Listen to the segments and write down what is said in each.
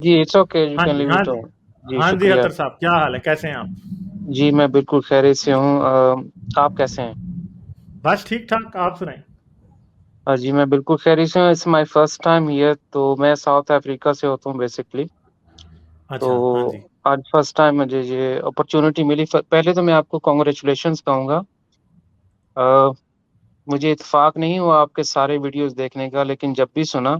Ji, it's okay, you हाँ can ji, leave हाँ it ji. On. जी, हाँ जी, शुक्रिया। अतर साहब क्या हाल है, कैसे हैं आप? जी, मैं बिल्कुल खैरियत से हूँ। आप कैसे हैं? बस ठीक-ठाक, आप सुनाएँ? जी, मैं बिल्कुल खैरियत से हूँ। It's my first time here, तो मैं साउथ अफ्रीका से होता हूँ बेसिकली। अच्छा, हाँ तो जी। आज फर्स्ट टाइम मुझे ये अपॉर्च्युनिटी मिली। पहले तो मैं आपको कांग्रेचुलेशंस कहूँगा। अ, मुझे इत्तेफाक नहीं हुआ आपके सारे वीडियोज़ देखने का, लेकिन जब भी सुना,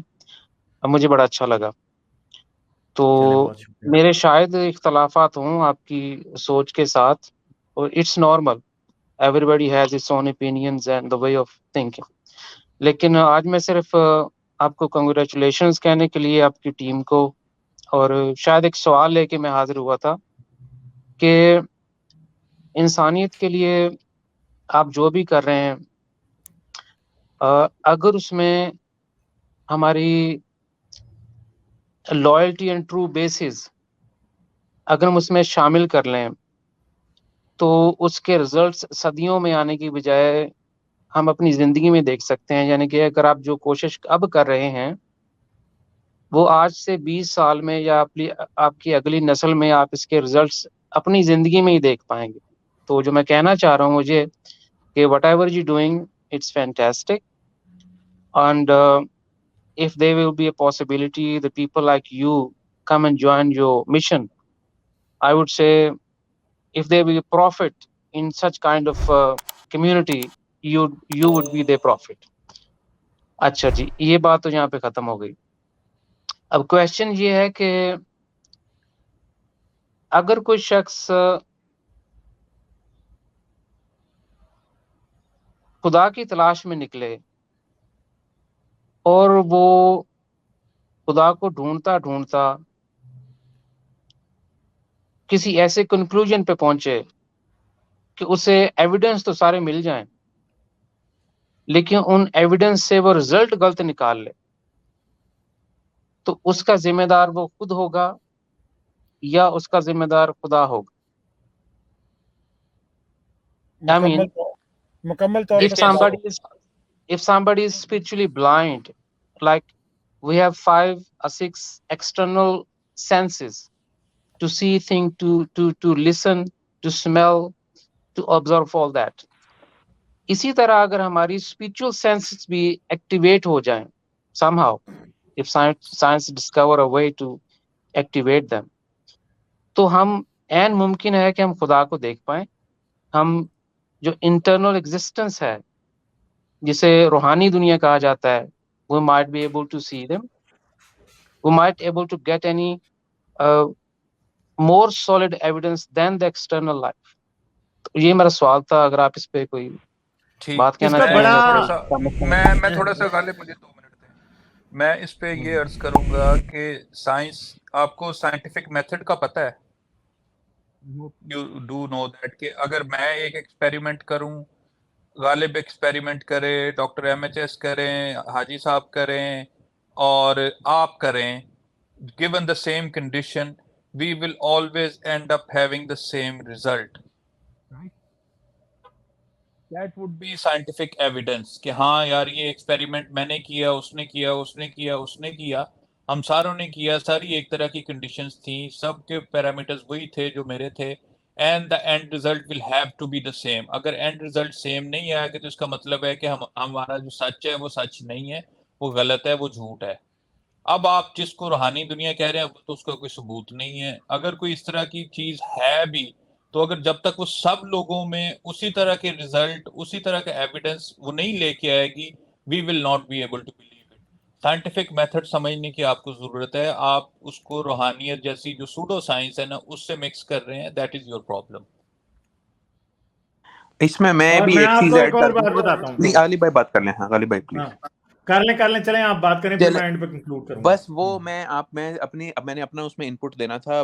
मुझे बड़ा अच्छा लगा। चलें, तो बहुत शुक्रिया। मेरे शायद इख्तलाफात हों आपकी सोच के साथ, और it's normal. Everybody has its own opinions and the way of thinking. लेकिन आज मैं सिर्फ़ आपको कांग्रेचुलेशंस कहने के लिए आपकी टीम को, और शायद एक सवाल लेके मैं हाज़िर हुआ था कि इंसानियत के लिए आप जो भी कर रहे हैं, अगर उसमें हमारी लॉयल्टी एंड ट्रू बेसिस अगर हम उसमें शामिल कर लें, तो उसके रिज़ल्ट्स सदियों में आने की बजाय हम अपनी ज़िंदगी में देख सकते हैं। यानी कि अगर आप जो कोशिश अब कर रहे हैं, वो आज से 20 साल में या आपकी अगली नस्ल में आप इसके रिज़ल्ट्स अपनी ज़िंदगी में ही देख पाएँगे। तो जो मैं कहना चाह रहा हूँ मुझे, कि whatever you doing, it's fantastic. And if there will be a possibility the people like you come and join your mission, I would say, if there will be profit in such kind of community, you would be their profit. अच्छा जी, ये बात तो यहाँ पे खत्म हो गई। अब क्वेश्चन ये है कि अगर कोई शख्स खुदा की तलाश में निकले और वो खुदा को ढूंढता ढूंढता किसी ऐसे कंक्लूजन पे पहुंचे कि उसे एविडेंस तो सारे मिल जाएं, लेकिन उन एविडेंस से वो रिजल्ट गलत निकाल ले, तो उसका जिम्मेदार वो खुद होगा या उसका जिम्मेदार खुदा होगा? आई मुकम्मल मीन, तौ मुकम्मल तौर if पे खुदा somebody is if somebody is spiritually blind, like we have 5 or 6 external senses to see things, to listen, to smell, to observe all that. इसी तरह अगर हमारी स्पिरिचुअल सेंसेस भी एक्टिवेट हो जाएं somehow, if science discover a way to activate them, तो हम N मुमकिन है कि हम खुदा को देख पाएं। हम जो इंटरनल एग्जिस्टेंस है, जिसे रूहानी दुनिया कहा जाता है, we might be able to see them, we might able to get any uh, more solid evidence than the external life. तो ये मेरा सवाल था, अगर आप इस पे कोई ठीक। बात कहना इसका चाहें या कोई बड़ा मैं थोड़ा सा गालिब, मुझे 2 मिनट दें। मैं इस पे ये अर्ज करूंगा कि साइंस, आपको साइंटिफिक मेथड का पता है? यू डू नो दैट कि अगर मैं एक एक्सपेरिमेंट करूं, गालिब एक्सपेरिमेंट करे, डॉक्टर एमएचएस करें, हाजी साहब करें और आप करें, given the same condition, we will always end up having the same result, right? That would be scientific evidence कि हाँ यार, ये एक्सपेरिमेंट मैंने किया, उसने किया, उसने किया, उसने किया, हम सारों ने किया, सारी एक तरह की कंडीशंस थी, सबके पैरामीटर्स वही थे जो मेरे थे, and the end result will have to be the same. अगर एंड रिजल्ट सेम नहीं आएगा तो इसका मतलब है कि हम हमारा जो सच है वो सच नहीं है, वो गलत है, वो झूठ है। अब आप जिसको रूहानी दुनिया कह रहे हैं, वो तो उसका कोई सबूत नहीं है। अगर कोई इस तरह की चीज है भी, तो अगर जब तक वो सब लोगों में उसी तरह के रिजल्ट, उसी तरह का एविडेंस वो नहीं लेके आएगी, we will not be able to believe it. Scientific method समझने की आपको जरूरत है। आप उसको रूहानियत जैसी जो सूडो साइंस है ना, उससे मिक्स कर रहे हैं, दैट इज योर प्रॉब्लम। इसमें मैं और भी मैं एक चीज आपको एक ऐड कर और दूं। बात बताता हूँ। नहीं, गालिब भाई बात कर लें। हाँ, गालिब भाई प्लीज। हाँ, कर लें, चलें आप बात करें, फिर चले, मैं एंड पे कंक्लूड करूंगा। बस वो मैंने अपना उसमें इनपुट देना था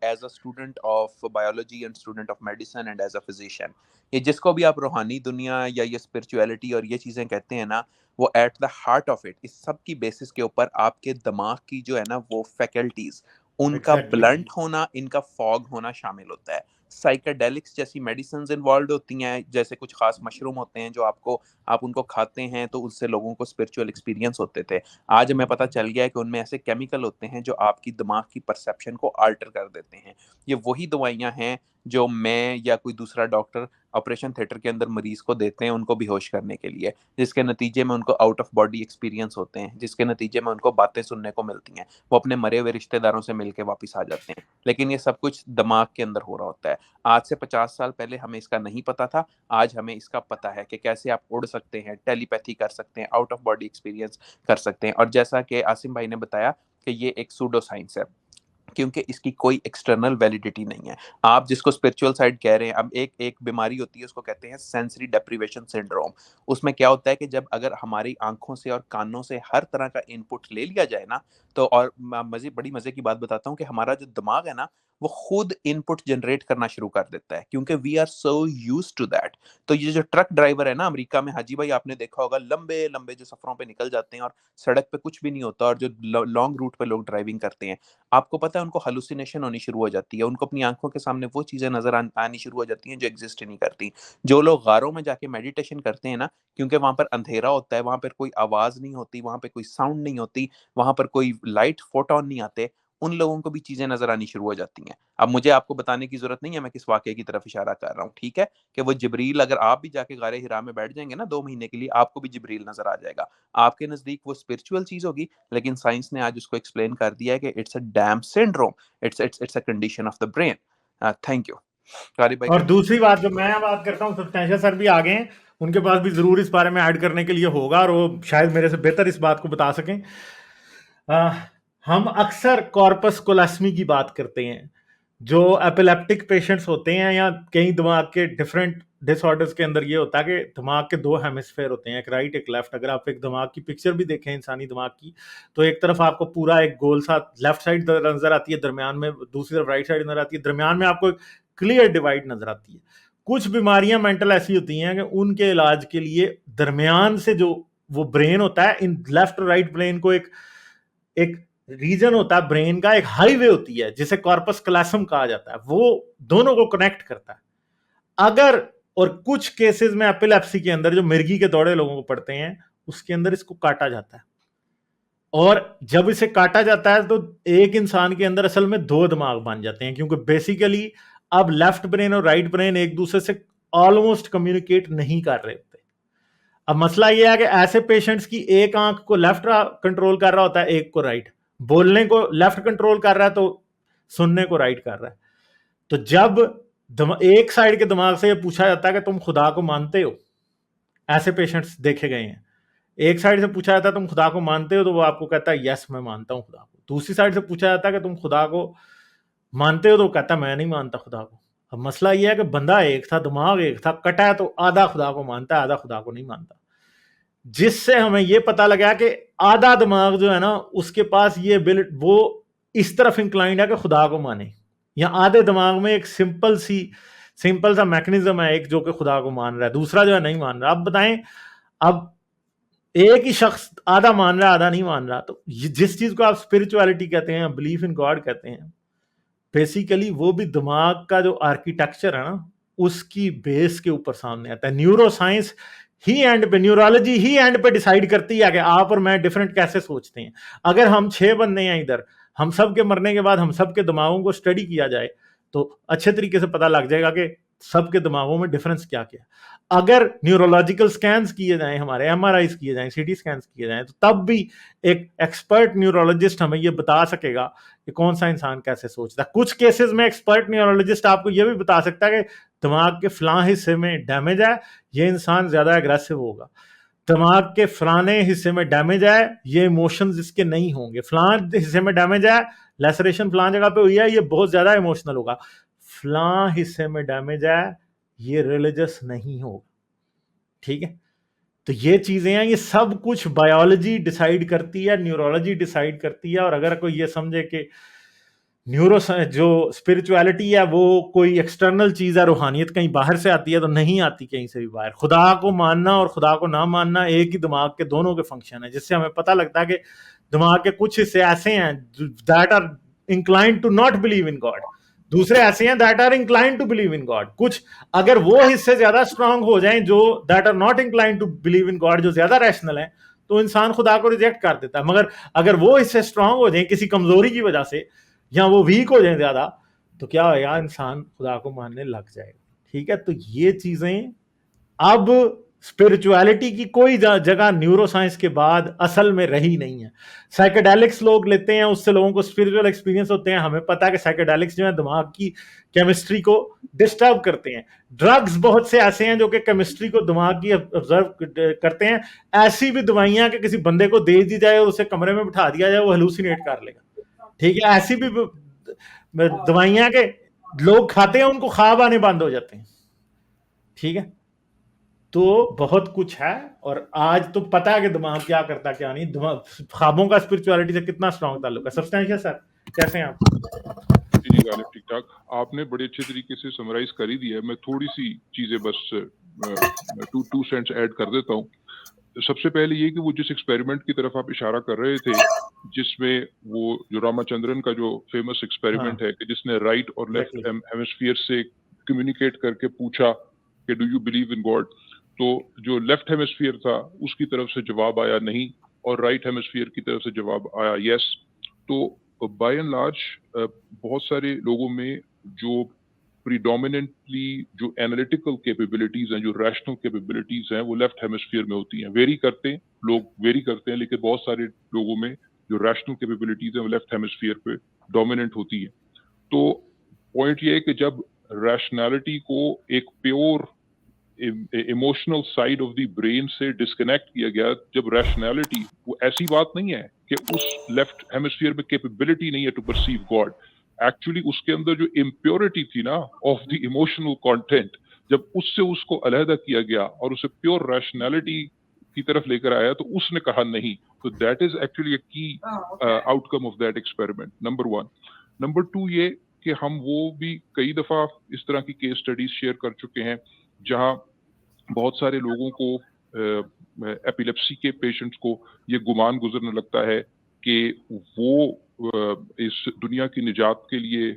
as a student of biology and student of medicine and as a physician. ये जिसको भी आप रूहानी दुनिया या ये स्पिरिचुअलिटी और ये चीजें कहते हैं ना, वो at the heart of it, इस सब की बेसिस के ऊपर आपके दिमाग की जो है ना वो फैकल्टीज, उनका एग्जैक्टली। ब्लंट होना, इनका फॉग होना शामिल होता है। साइकेडेलिक्स जैसी मेडिसिन इन्वॉल्व होती हैं, जैसे कुछ खास मशरूम होते हैं जो आप उनको खाते हैं तो उससे लोगों को स्पिरिचुअल एक्सपीरियंस होते थे। आज हमें पता चल गया है कि उनमें ऐसे केमिकल होते हैं जो आपकी दिमाग की परसेप्शन को आल्टर कर देते हैं। ये वही दवाइयाँ हैं जो मैं या कोई दूसरा डॉक्टर ऑपरेशन थिएटर के अंदर मरीज को देते हैं उनको बेहोश करने के लिए, जिसके नतीजे में उनको आउट ऑफ बॉडी एक्सपीरियंस होते हैं, जिसके नतीजे में उनको बातें सुनने को मिलती हैं, वो अपने मरे हुए रिश्तेदारों से मिलके वापस आ जाते हैं। लेकिन ये सब कुछ दिमाग के अंदर हो रहा होता है। आज से 50 साल पहले हमें इसका नहीं पता था, आज हमें इसका पता है कि कैसे आप उड़ सकते हैं, टेलीपैथी कर सकते हैं, आउट ऑफ बॉडी एक्सपीरियंस कर सकते हैं। और जैसा कि आसिम भाई ने बताया कि ये एक सूडो साइंस है, क्योंकि इसकी कोई एक्सटर्नल वैलिडिटी नहीं है। आप जिसको स्पिरिचुअल साइड कह रहे हैं, अब एक बीमारी होती है उसको कहते हैं सेंसरी डेप्रिवेशन सिंड्रोम। उसमें क्या होता है कि जब अगर हमारी आंखों से और कानों से हर तरह का इनपुट ले लिया जाए ना, तो और बड़ी मजे की बात बताता हूँ कि हमारा जो दिमाग है ना वो खुद इनपुट जनरेट करना शुरू कर देता है, क्योंकि we are so used to that. तो ये जो ट्रक ड्राइवर है ना अमेरिका में, हाजी भाई आपने देखा होगा, लंबे लंबे जो सफरों पे निकल जाते हैं और सड़क पे कुछ भी नहीं होता, और जो लॉन्ग रूट पे लोग ड्राइविंग करते हैं, आपको पता है उनको हेलुसिनेशन होनी शुरू हो जाती है, उनको अपनी आंखों के सामने वो चीजें नजर आनी शुरू हो जाती हैं जो एग्जिस्ट ही नहीं करती। जो लोग गारों में जाके मेडिटेशन करते हैं ना, क्योंकि वहां पर अंधेरा होता है, वहां पर कोई आवाज नहीं होती, वहां पर कोई साउंड नहीं होती, वहां पर कोई लाइट फोटोन नहीं आते, उन लोगों को भी चीजें नजर आनी शुरू हो जाती हैं। अब मुझे आपको बताने की जरूरत नहीं है मैं किस वाकये की तरफ इशारा कर रहा हूँ, ठीक है, कि वो जिब्रील, अगर आप भी जाके गारे हिरा में बैठ जाएंगे ना 2 महीने के लिए, आपको भी जिब्रील नजर आ जाएगा। आपके नजदीक वो स्पिरिचुअल चीज होगी, लेकिन साइंस ने आज उसको एक्सप्लेन कर दिया है कि it's a dam syndrome, it's a condition of the brain. Thank you कारी भाई। और दूसरी बात जो मैं बात करता हूँ, सब्सटैंशियल सर भी आ गए हैं, उनके पास भी जरूर इस बारे में ऐड करने के लिए होगा और वो शायद मेरे से बेहतर इस बात को बता सकें। हम अक्सर कॉर्पस कोलास्मी की बात करते हैं, जो एपिलेप्टिक पेशेंट्स होते हैं या कई दिमाग के डिफरेंट डिसऑर्डर्स के अंदर ये होता है कि दिमाग के 2 हेमिस्फेयर होते हैं, एक राइट एक लेफ्ट। अगर आप एक दिमाग की पिक्चर भी देखें इंसानी दिमाग की, तो एक तरफ आपको पूरा एक गोल सा लेफ्ट साइड नजर आती है, दरमियान में दूसरी तरफ राइट साइड नजर आती है, दरमियान में आपको क्लियर डिवाइड नजर आती है। कुछ बीमारियां मेंटल ऐसी होती हैं कि उनके इलाज के लिए दरमियान से जो वो ब्रेन होता है, इन लेफ्ट और राइट ब्रेन को एक रीजन होता है ब्रेन का, एक हाईवे होती है जिसे कॉर्पस कैलोसम कहा जाता है, वो दोनों को कनेक्ट करता है। अगर और कुछ केसेस में एपिलेप्सी के अंदर जो मिर्गी के दौरे लोगों को पड़ते हैं, उसके अंदर इसको काटा जाता है, और जब इसे काटा जाता है तो एक इंसान के अंदर असल में 2 दिमाग बन जाते हैं, क्योंकि बेसिकली अब लेफ्ट ब्रेन और राइट ब्रेन एक दूसरे से ऑलमोस्ट कम्युनिकेट नहीं कर रहे होते। अब मसला यह है कि ऐसे पेशेंट्स की एक आंख को लेफ्ट कंट्रोल कर रहा होता है, एक को राइट, बोलने को लेफ्ट कंट्रोल कर रहा है तो सुनने को राइट कर रहा है। तो जब एक साइड के दिमाग से यह पूछा जाता है कि तुम खुदा को मानते हो, ऐसे पेशेंट्स देखे गए हैं, एक साइड से पूछा जाता है तुम खुदा को मानते हो, तो वो आपको कहता है यस मैं मानता हूं खुदा को। दूसरी साइड से पूछा जाता है कि तुम खुदा को मानते हो, तो कहता है मैं नहीं मानता खुदा को। अब मसला यह है कि बंदा एक था, दिमाग एक था, कटा है तो आधा खुदा को मानता है, आधा खुदा को नहीं मानता। जिससे हमें यह पता लगा कि आधा दिमाग जो है ना उसके पास ये वो इस तरफ इंक्लाइंड है कि खुदा को माने, या आधे दिमाग में एक सिंपल सा मैकेनिज्म है एक जो कि खुदा को मान रहा है, दूसरा जो है नहीं मान रहा। अब बताएं, अब एक ही शख्स आधा मान रहा है आधा नहीं मान रहा, तो जिस चीज को आप स्पिरिचुअलिटी कहते हैं, बिलीफ इन गॉड कहते हैं, बेसिकली वो भी दिमाग का जो आर्किटेक्चर है ना उसकी बेस के ऊपर सामने आता है। न्यूरो साइंस ही एंड पे, न्यूरोलॉजी ही एंड पे डिसाइड करती है कि आप और मैं डिफरेंट कैसे सोचते हैं। अगर हम 6 बंदे हैं इधर, हम सब के मरने के बाद हम सब के दिमागों को स्टडी किया जाए तो अच्छे तरीके से पता लग जाएगा कि सबके दिमागों में डिफरेंस क्या क्या। अगर न्यूरोलॉजिकल स्कैन्स किए जाएं, हमारे एमआरआईज किए जाएं, सीटी स्कैन्स किए जाएं, तो तब भी एक एक्सपर्ट न्यूरोलॉजिस्ट हमें ये बता सकेगा कि कौन सा इंसान कैसे सोचता है। कुछ केसेस में एक्सपर्ट न्यूरोलॉजिस्ट आपको ये भी बता सकता है कि दिमाग के फलां हिस्से में डैमेज है, ये इंसान ज्यादा एग्रेसिव होगा, दिमाग के फलाने हिस्से में डैमेज है, ये इमोशंस इसके नहीं होंगे, फलां हिस्से में डैमेज है, लेसरेशन फलां जगह पे हुई है, ये बहुत ज्यादा इमोशनल होगा, फलां हिस्से में डैमेज है, ये रिलीजियस नहीं होगा। ठीक है, तो ये चीजें हैं, ये सब कुछ बायोलॉजी डिसाइड करती है, न्यूरोलॉजी डिसाइड करती है। और अगर कोई ये समझे कि न्यूरो जो स्पिरिचुअलिटी है वो कोई एक्सटर्नल चीज है, रूहानियत कहीं बाहर से आती है, तो नहीं आती कहीं से भी बाहर। खुदा को मानना और खुदा को ना मानना एक ही दिमाग के दोनों के फंक्शन है, जिससे हमें पता लगता है कि दिमाग के कुछ हिस्से ऐसे हैं that are inclined to not believe in God, दूसरे ऐसे हैं that are incline to believe in God. कुछ अगर वो हिस्से ज्यादा स्ट्रांग हो जाएं जो that are not incline to believe in God, जो ज्यादा रैशनल है, तो इंसान खुदा को रिजेक्ट कर देता है। मगर अगर वो हिस्से स्ट्रांग हो जाएं किसी कमजोरी की वजह से, या वो वीक हो जाए ज्यादा, तो क्या होगा, इंसान खुदा को मानने लग जाएगा। ठीक है, तो ये चीजें अब स्पिरिचुअलिटी की कोई जगह न्यूरोसाइंस के बाद असल में रही नहीं है। साइकेडेलिक्स लोग लेते हैं, उससे लोगों को स्पिरिचुअल एक्सपीरियंस होते हैं। हमें पता है कि साइकेडेलिक्स जो है दिमाग की केमिस्ट्री को डिस्टर्ब करते हैं। ड्रग्स बहुत से ऐसे हैं जो कि केमिस्ट्री को दिमाग की ऑब्जर्व करते हैं। ऐसी भी दवाइयां कि किसी बंदे को दे दी जाए और उसे कमरे में बिठा दिया जाए, वो हेलुसिनेट कर लेगा। ठीक है, ऐसी भी दवाइयां के लोग खाते हैं, उनको ख्वाब आने बंद हो जाते हैं। ठीक है, तो बहुत कुछ है। और आज तो पता है कि दिमाग क्या करता क्या नहीं। दिमाग, ख्वाबों का स्पिरिचुअलिटी से कितना स्ट्रांग ताल्लुक है। सब्सटेंशियल सर कैसे हैं आप? जी गालिब ठीक ठाक, आपने बड़े अच्छे तरीके से समराइज कर ही दिया है। मैं थोड़ी सी चीजें बस 2 सेंट्स ऐड कर देता हूँ। सबसे पहले ये कि वो जिस एक्सपेरिमेंट की तरफ आप इशारा कर रहे थे, जिसमें वो जो रामाचंद्रन का जो फेमस एक्सपेरिमेंट है कि जिसने राइट और लेफ्ट हेमिस्फीयर से कम्युनिकेट करके पूछा कि do you believe in God, तो जो लेफ्ट हेमिस्फीयर था उसकी तरफ से जवाब आया नहीं और राइट हेमिस्फीयर की तरफ से जवाब आया यस। तो बाय एंड लार्ज बहुत सारे लोगों में जो प्रीडोमिनेंटली जो एनालिटिकल कैपेबिलिटीज हैं, जो रैशनल कैपेबिलिटीज हैं, वो लेफ्ट हेमिस्फीयर में होती हैं। वेरी करते हैं, लोग वेरी करते हैं, लेकिन बहुत सारे लोगों में जो रैशनल कैपेबिलिटीज हैं वो लेफ्ट हेमिस्फीयर पे डोमिनेंट होती है। तो पॉइंट ये है कि जब रैशनैलिटी को एक pure emotional side of the brain से डिस्कनेक्ट किया गया, जब रैशनैलिटी, वो ऐसी बात नहीं है कि उस लेफ्ट हेमिस्फीयर में कैपेबिलिटी नहीं है टू परसीव गॉड। एक्चुअली उसके अंदर जो इम्प्योरिटी थी ना ऑफ द इमोशनल कंटेंट, जब उससे उसको अलहदा किया गया और उसे प्योर रैशनैलिटी की तरफ लेकर आया, तो उसने कहा नहीं। तो दैट इज एक्चुअली अ की outcome of that experiment, number 1। Number 2 ये कि हम वो भी कई दफा इस तरह की केस स्टडीज शेयर कर चुके हैं जहां बहुत सारे लोगों को एपिलेप्सी के पेशेंट्स को ये गुमान गुजरने लगता है कि वो इस दुनिया की निजात के लिए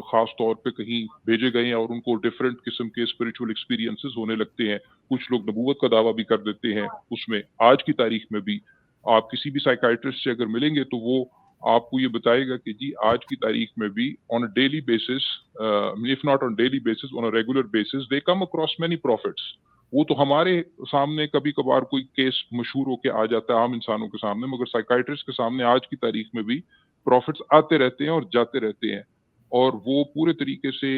खास तौर पे कहीं भेजे गए हैं और उनको डिफरेंट किस्म के स्पिरिचुअल एक्सपीरियंसेस होने लगते हैं। कुछ लोग नबूवत का दावा भी कर देते हैं उसमें। आज की तारीख में भी आप किसी भी साइकाइट्रिस्ट से अगर मिलेंगे तो वो आपको ये बताएगा कि जी आज की तारीख में भी on a daily basis, if not on daily basis, on a regular basis they come across many profits. वो तो हमारे सामने कभी कभार कोई केस मशहूर होके आ जाता है आम इंसानों के सामने, मगर साइकाइट्रिस्ट के सामने आज की तारीख में भी प्रॉफिट्स आते रहते हैं और जाते रहते हैं। और वो पूरे तरीके से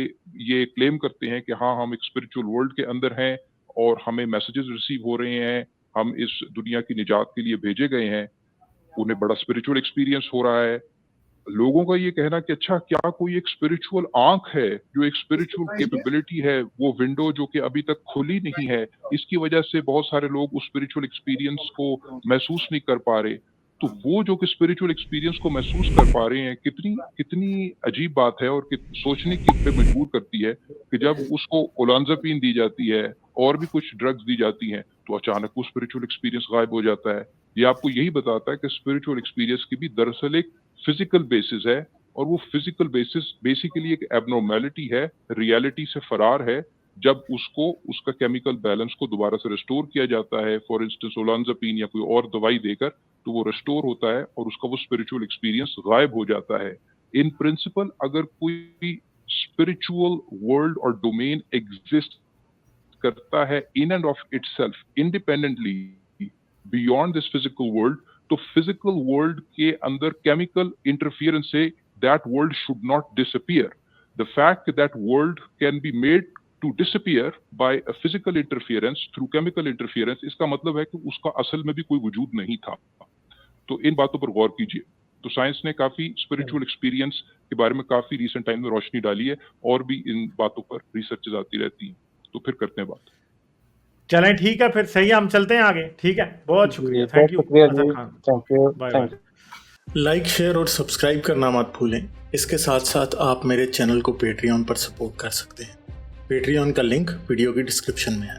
ये क्लेम करते हैं कि हाँ, हम एक स्पिरिचुअल वर्ल्ड के अंदर हैं और हमें मैसेजेस रिसीव हो रहे हैं, हम इस दुनिया की निजात के लिए भेजे गए हैं, उन्हें बड़ा स्पिरिचुअल एक्सपीरियंस हो रहा है। लोगों का ये कहना कि अच्छा क्या कोई एक स्पिरिचुअल आंख है, जो एक स्पिरिचुअल कैपेबिलिटी है, वो विंडो जो कि अभी तक खुली नहीं है, इसकी वजह से बहुत सारे लोग उस स्पिरिचुअल एक्सपीरियंस को महसूस नहीं कर पा रहे। तो वो जो कि स्पिरिचुअल एक्सपीरियंस को महसूस कर पा रहे हैं, कितनी अजीब बात है और सोचने की पे मजबूर करती है कि जब उसको ओलांजापिन दी जाती है और भी कुछ ड्रग्स दी जाती हैं तो अचानक वो स्पिरिचुअल एक्सपीरियंस गायब हो जाता है। ये आपको यही बताता है कि स्पिरिचुअल एक्सपीरियंस की भी दरअसल एक फिजिकल बेसिस है और वो फिजिकल बेसिस बेसिकली एक एबनॉर्मेलिटी है, रियलिटी से फरार है। जब उसको उसका केमिकल बैलेंस को दोबारा से रिस्टोर किया जाता है, फॉर इंस्टेंस ओलांजापिन या कोई और दवाई देकर, तो वो रिस्टोर होता है और उसका वो स्पिरिचुअल एक्सपीरियंस गायब हो जाता है। इन प्रिंसिपल अगर कोई स्पिरिचुअल वर्ल्ड और डोमेन एग्जिस्ट करता है in end of itself independently beyond this physical world, तो फिजिकल वर्ल्ड के अंदर chemical interference say that world should not disappear. The fact that world can be made to disappear by a physical interference through chemical interference, इसका मतलब है कि उसका असल में भी कोई वजूद नहीं था। तो इन बातों पर गौर कीजिए। तो साइंस ने काफी स्पिरिचुअल एक्सपीरियंस के बारे में काफी रिसेंट टाइम में रोशनी डाली है और भी इन बातों पर रिसर्चेज आती रहती हैं। तो फिर करते हैं बात। चलें ठीक है, फिर सही है, हम चलते हैं आगे। ठीक है, बहुत शुक्रिया, thank you thank you, bye. Like, share और सब्सक्राइब करना मत भूलें। इसके साथ साथ आप मेरे चैनल को पेट्रियन पर सपोर्ट कर सकते हैं। पेट्रियन का लिंक वीडियो की डिस्क्रिप्शन में है।